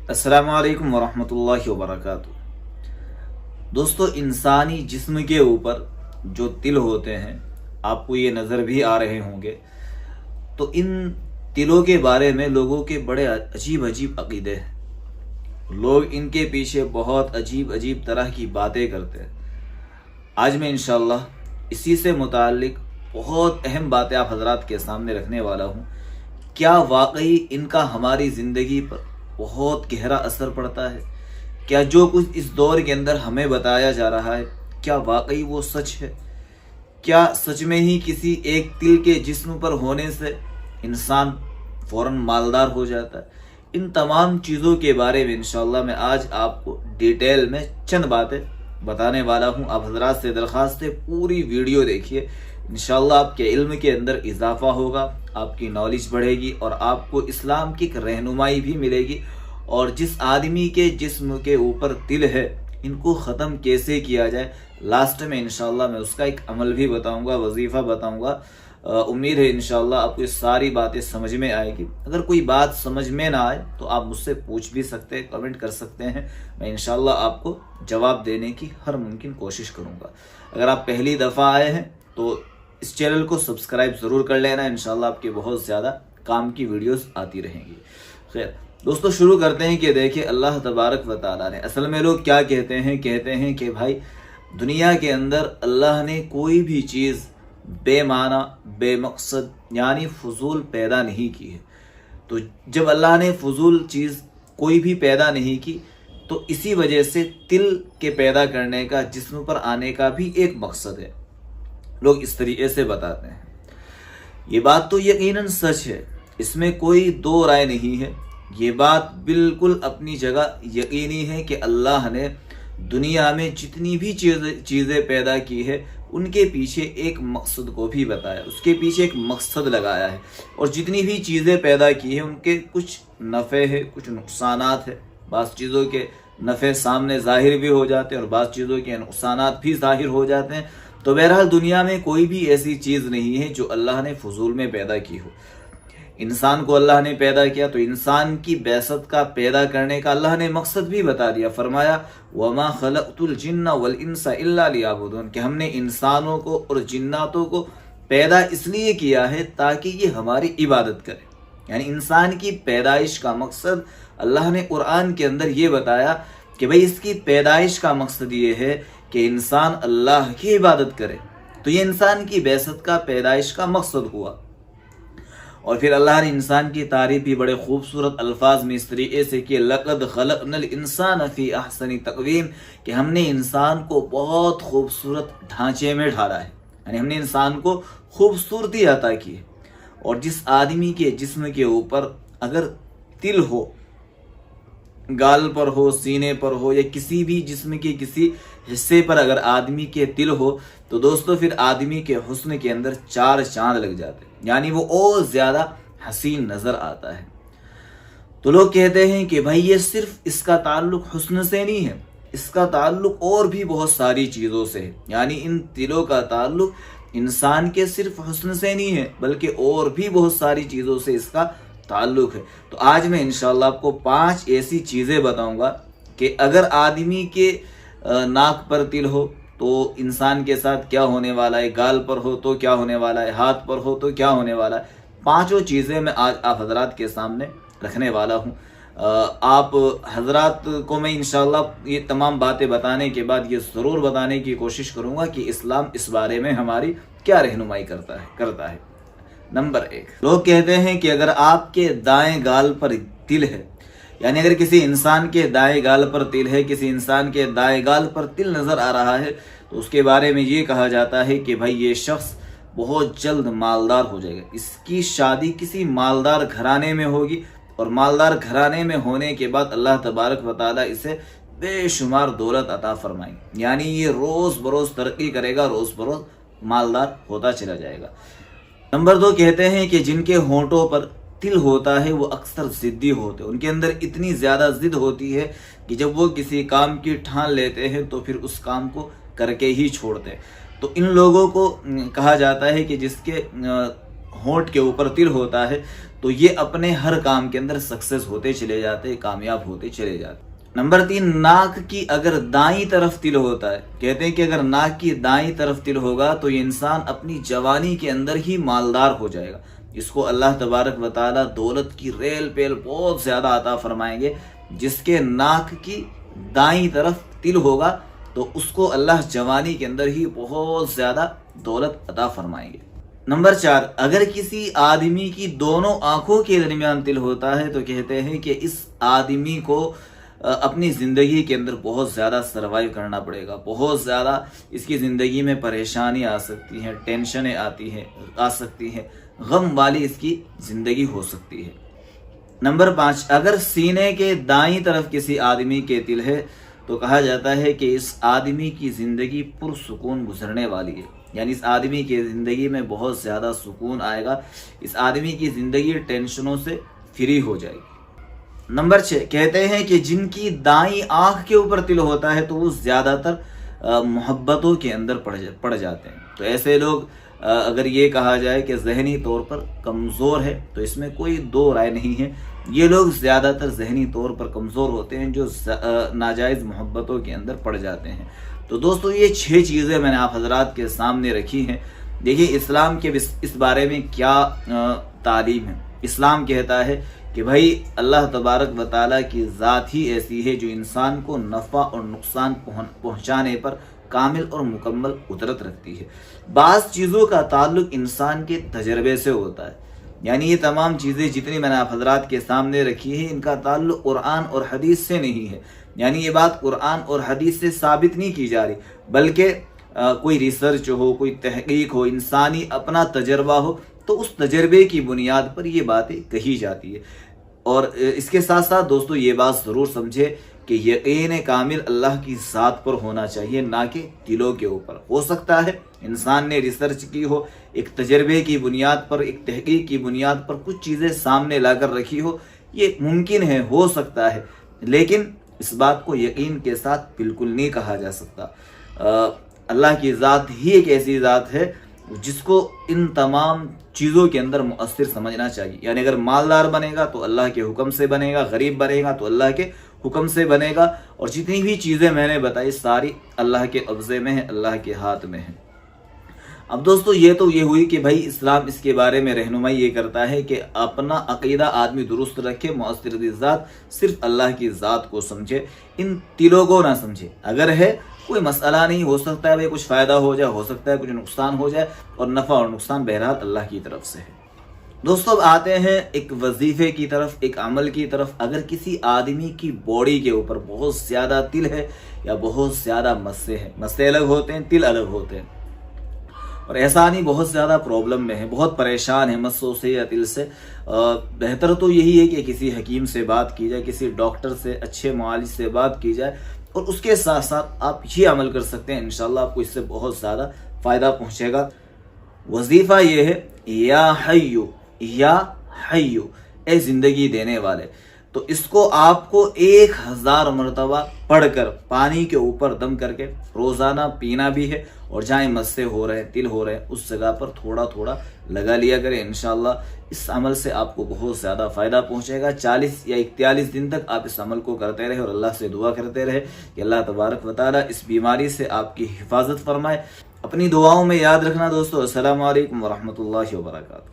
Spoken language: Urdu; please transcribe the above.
السلام علیکم ورحمۃ اللہ وبرکاتہ۔ دوستو، انسانی جسم کے اوپر جو تل ہوتے ہیں آپ کو یہ نظر بھی آ رہے ہوں گے، تو ان تلوں کے بارے میں لوگوں کے بڑے عجیب عجیب عقیدے ہیں۔ لوگ ان کے پیچھے بہت عجیب عجیب طرح کی باتیں کرتے ہیں۔ آج میں انشاءاللہ اسی سے متعلق بہت اہم باتیں آپ حضرات کے سامنے رکھنے والا ہوں۔ کیا واقعی ان کا ہماری زندگی پر بہت گہرا اثر پڑتا ہے؟ کیا جو کچھ اس دور کے اندر ہمیں بتایا جا رہا ہے کیا واقعی وہ سچ ہے؟ کیا سچ میں ہی کسی ایک تل کے جسم پر ہونے سے انسان فوراً مالدار ہو جاتا ہے؟ ان تمام چیزوں کے بارے میں انشاءاللہ میں آج آپ کو ڈیٹیل میں چند باتیں بتانے والا ہوں۔ آپ حضرات سے درخواست ہے پوری ویڈیو دیکھیے، انشاءاللہ آپ کے علم کے اندر اضافہ ہوگا، آپ کی نالج بڑھے گی اور آپ کو اسلام کی ایک رہنمائی بھی ملے گی۔ اور جس آدمی کے جسم کے اوپر تل ہے ان کو ختم کیسے کیا جائے، لاسٹ میں انشاءاللہ میں اس کا ایک عمل بھی بتاؤں گا، وظیفہ بتاؤں گا۔ امید ہے انشاءاللہ آپ کو یہ ساری باتیں سمجھ میں آئے گی۔ اگر کوئی بات سمجھ میں نہ آئے تو آپ مجھ سے پوچھ بھی سکتے ہیں، کمنٹ کر سکتے ہیں، میں انشاءاللہ آپ کو جواب دینے کی ہر ممکن کوشش کروں گا۔ اگر آپ پہلی دفعہ آئے ہیں تو اس چینل کو سبسکرائب ضرور کر لینا، انشاءاللہ آپ کے بہت زیادہ کام کی ویڈیوز آتی رہیں گی۔ خیر دوستو، شروع کرتے ہیں کہ دیکھیں اللہ تبارک و تعالیٰ نے اصل میں لوگ کیا کہتے ہیں کہ بھائی دنیا کے اندر اللہ نے کوئی بھی چیز بے معنی بے مقصد یعنی فضول پیدا نہیں کی ہے۔ تو جب اللہ نے فضول چیز کوئی بھی پیدا نہیں کی تو اسی وجہ سے تل کے پیدا کرنے کا، جسم پر آنے کا بھی ایک مقصد ہے۔ لوگ اس طریقے سے بتاتے ہیں۔ یہ بات تو یقیناً سچ ہے، اس میں کوئی دو رائے نہیں ہے۔ یہ بات بالکل اپنی جگہ یقینی ہے کہ اللہ نے دنیا میں جتنی بھی چیزیں پیدا کی ہے ان کے پیچھے ایک مقصد کو بھی بتایا، اس کے پیچھے ایک مقصد لگایا ہے۔ اور جتنی بھی چیزیں پیدا کی ہیں ان کے کچھ نفع ہے، کچھ نقصانات ہے۔ بعض چیزوں کے نفع سامنے ظاہر بھی ہو جاتے ہیں اور بعض چیزوں کے نقصانات بھی ظاہر ہو جاتے ہیں۔ تو بہرحال دنیا میں کوئی بھی ایسی چیز نہیں ہے جو اللہ نے فضول میں پیدا کی ہو۔ انسان کو اللہ نے پیدا کیا تو انسان کی بعثت کا، پیدا کرنے کا اللہ نے مقصد بھی بتا دیا۔ فرمایا وَمَا خَلَقْتُ الْجِنَّ وَالْإِنسَ إِلَّا لِيَعْبُدُونَ، کہ ہم نے انسانوں کو اور جناتوں کو پیدا اس لیے کیا ہے تاکہ یہ ہماری عبادت کرے۔ یعنی انسان کی پیدائش کا مقصد اللہ نے قرآن کے اندر یہ بتایا کہ بھئی اس کی پیدائش کا مقصد یہ ہے کہ انسان اللہ کی عبادت کرے۔ تو یہ انسان کی بعثت کا، پیدائش کا مقصد ہوا۔ اور پھر اللہ نے انسان کی تعریف بھی بڑے خوبصورت الفاظ میں اس طریقے سے کہ لَقَدْ خَلَقْنَا الْإِنسَانَ فِي أَحْسَنِ تَقْوِيمٍ، کہ ہم نے انسان کو بہت خوبصورت ڈھانچے میں ڈھالا ہے، یعنی ہم نے انسان کو خوبصورتی عطا کی ہے۔ اور جس آدمی کے جسم کے اوپر اگر تل ہو، گال پر ہو، سینے پر ہو، یا کسی بھی جسم کے کسی حصے پر اگر آدمی کے تل ہو تو دوستو پھر آدمی کے حسن کے اندر چار چاند لگ جاتے ہیں، یعنی وہ اور زیادہ حسین نظر آتا ہے۔ تو لوگ کہتے ہیں کہ بھائی یہ صرف اس کا تعلق حسن سے نہیں ہے، اس کا تعلق اور بھی بہت ساری چیزوں سے ہے۔ یعنی ان تلوں کا تعلق انسان کے صرف حسن سے نہیں ہے بلکہ اور بھی بہت ساری چیزوں سے اس کا تعلق ہے۔ تو آج میں انشاءاللہ آپ کو 5 ایسی چیزیں بتاؤں گا کہ اگر آدمی کے ناک پر تل ہو تو انسان کے ساتھ کیا ہونے والا ہے، گال پر ہو تو کیا ہونے والا ہے، ہاتھ پر ہو تو کیا ہونے والا ہے۔ 5 چیزیں میں آج آپ حضرات کے سامنے رکھنے والا ہوں۔ آپ حضرات کو میں انشاءاللہ یہ تمام باتیں بتانے کے بعد یہ ضرور بتانے کی کوشش کروں گا کہ اسلام اس بارے میں ہماری کیا رہنمائی کرتا ہے۔ نمبر 1، لوگ کہتے ہیں کہ اگر آپ کے دائیں گال پر تل ہے، یعنی اگر کسی انسان کے دائیں گال پر تل ہے، کسی انسان کے دائیں گال پر تل نظر آ رہا ہے تو اس کے بارے میں یہ کہا جاتا ہے کہ بھائی یہ شخص بہت جلد مالدار ہو جائے گا، اس کی شادی کسی مالدار گھرانے میں ہوگی، اور مالدار گھرانے میں ہونے کے بعد اللہ تبارک و تعالیٰ اسے بے شمار دولت عطا فرمائیں، یعنی یہ روز بروز ترقی کرے گا، روز بروز مالدار ہوتا چلا جائے گا۔ نمبر 2، کہتے ہیں کہ جن کے ہونٹوں پر تل ہوتا ہے وہ اکثر ضدی ہوتے ہیں، ان کے اندر اتنی زیادہ ضد ہوتی ہے کہ جب وہ کسی کام کی ٹھان لیتے ہیں تو پھر اس کام کو کر کے ہی چھوڑتے ہیں۔ تو ان لوگوں کو کہا جاتا ہے کہ جس کے ہونٹ کے اوپر تل ہوتا ہے تو یہ اپنے ہر کام کے اندر سکسیس ہوتے چلے جاتے، کامیاب ہوتے چلے جاتے۔ نمبر 3، ناک کی اگر دائیں طرف تل ہوتا ہے، کہتے ہیں کہ اگر ناک کی دائیں طرف تل ہوگا تو یہ انسان اپنی جوانی کے اندر ہی مالدار ہو جائے گا، اس کو اللہ تبارک و تعالیٰ دولت کی ریل پیل بہت زیادہ عطا فرمائیں گے۔ جس کے ناک کی دائیں طرف تل ہوگا تو اس کو اللہ جوانی کے اندر ہی بہت زیادہ دولت عطا فرمائیں گے۔ نمبر 4، اگر کسی آدمی کی دونوں آنکھوں کے درمیان تل ہوتا ہے تو کہتے ہیں کہ اس آدمی کو اپنی زندگی کے اندر بہت زیادہ سروائیو کرنا پڑے گا، بہت زیادہ اس کی زندگی میں پریشانی آ سکتی ہیں، ٹینشنیں آ سکتی ہیں، غم والی اس کی زندگی ہو سکتی ہے۔ نمبر 5، اگر سینے کے دائیں طرف کسی آدمی کے تل ہے تو کہا جاتا ہے کہ اس آدمی کی زندگی پرسکون گزرنے والی ہے، یعنی اس آدمی کی زندگی میں بہت زیادہ سکون آئے گا، اس آدمی کی زندگی ٹینشنوں سے فری ہو جائے گی۔ نمبر 6، کہتے ہیں کہ جن کی دائیں آنکھ کے اوپر تل ہوتا ہے تو وہ زیادہ تر محبتوں کے اندر پڑ جاتے ہیں۔ تو ایسے لوگ اگر یہ کہا جائے کہ ذہنی طور پر کمزور ہے تو اس میں کوئی دو رائے نہیں ہے، یہ لوگ زیادہ تر ذہنی طور پر کمزور ہوتے ہیں جو ناجائز محبتوں کے اندر پڑ جاتے ہیں۔ تو دوستو یہ 6 چیزیں میں نے آپ حضرات کے سامنے رکھی ہیں۔ دیکھیے اسلام کے اس بارے میں کیا تعلیم ہے۔ اسلام کہتا ہے کہ بھائی اللہ تبارک و تعالیٰ کی ذات ہی ایسی ہے جو انسان کو نفع اور نقصان پہنچانے پر کامل اور مکمل قدرت رکھتی ہے۔ بعض چیزوں کا تعلق انسان کے تجربے سے ہوتا ہے، یعنی یہ تمام چیزیں جتنی میں نے آپ حضرات کے سامنے رکھی ہیں ان کا تعلق قرآن اور حدیث سے نہیں ہے، یعنی یہ بات قرآن اور حدیث سے ثابت نہیں کی جا رہی، بلکہ کوئی ریسرچ ہو، کوئی تحقیق ہو، انسانی اپنا تجربہ ہو تو اس تجربے کی بنیاد پر یہ باتیں کہی جاتی ہے۔ اور اس کے ساتھ ساتھ دوستو یہ بات ضرور سمجھے کہ یقین کامل اللہ کی ذات پر ہونا چاہیے، نہ کہ دلوں کے اوپر۔ ہو سکتا ہے انسان نے ریسرچ کی ہو، ایک تجربے کی بنیاد پر، ایک تحقیق کی بنیاد پر کچھ چیزیں سامنے لا کر رکھی ہو، یہ ممکن ہے، ہو سکتا ہے، لیکن اس بات کو یقین کے ساتھ بالکل نہیں کہا جا سکتا۔ اللہ کی ذات ہی ایک ایسی ذات ہے جس کو ان تمام چیزوں کے اندر مؤثر سمجھنا چاہیے، یعنی اگر مالدار بنے گا تو اللہ کے حکم سے بنے گا، غریب بنے گا تو اللہ کے حکم سے بنے گا، اور جتنی بھی چیزیں میں نے بتائی ساری اللہ کے قبضے میں ہیں، اللہ کے ہاتھ میں ہیں۔ اب دوستو یہ تو یہ ہوئی کہ بھائی اسلام اس کے بارے میں رہنمائی یہ کرتا ہے کہ اپنا عقیدہ آدمی درست رکھے، مؤثر ذات صرف اللہ کی ذات کو سمجھے، ان تلوں کو نہ سمجھے۔ اگر ہے کوئی مسئلہ نہیں، ہو سکتا ہے کچھ فائدہ ہو جائے، ہو سکتا ہے کچھ نقصان ہو جائے، اور نفع اور نقصان بہرحال اللہ کی طرف سے ہے۔ دوستو اب آتے ہیں ایک وظیفے کی طرف، ایک عمل کی طرف۔ اگر کسی آدمی کی باڈی کے اوپر بہت زیادہ تل ہے یا بہت زیادہ مسے ہیں، مسے الگ ہوتے ہیں، تل الگ ہوتے ہیں، اور ایسا نہیں بہت زیادہ پرابلم میں ہے، بہت پریشان ہے مسوں سے یا تل سے، بہتر تو یہی ہے کہ کسی حکیم سے بات کی جائے، کسی ڈاکٹر سے، اچھے معالج سے بات کی جائے، اور اس کے ساتھ ساتھ آپ یہ عمل کر سکتے ہیں، انشاءاللہ آپ کو اس سے بہت زیادہ فائدہ پہنچے گا۔ وظیفہ یہ ہے یا حیو، یا حیو، اے زندگی دینے والے۔ تو اس کو آپ کو 1000 مرتبہ پڑھ کر پانی کے اوپر دم کر کے روزانہ پینا بھی ہے، اور جہاں مسے ہو رہے ہیں، تل ہو رہے ہیں، اس جگہ پر تھوڑا تھوڑا لگا لیا کریں۔ انشاءاللہ اس عمل سے آپ کو بہت زیادہ فائدہ پہنچے گا۔ 40 یا 41 دن تک آپ اس عمل کو کرتے رہے اور اللہ سے دعا کرتے رہے کہ اللہ تبارک و تعالیٰ اس بیماری سے آپ کی حفاظت فرمائے۔ اپنی دعاؤں میں یاد رکھنا دوستو۔ السلام علیکم ورحمۃ اللہ وبرکاتہ۔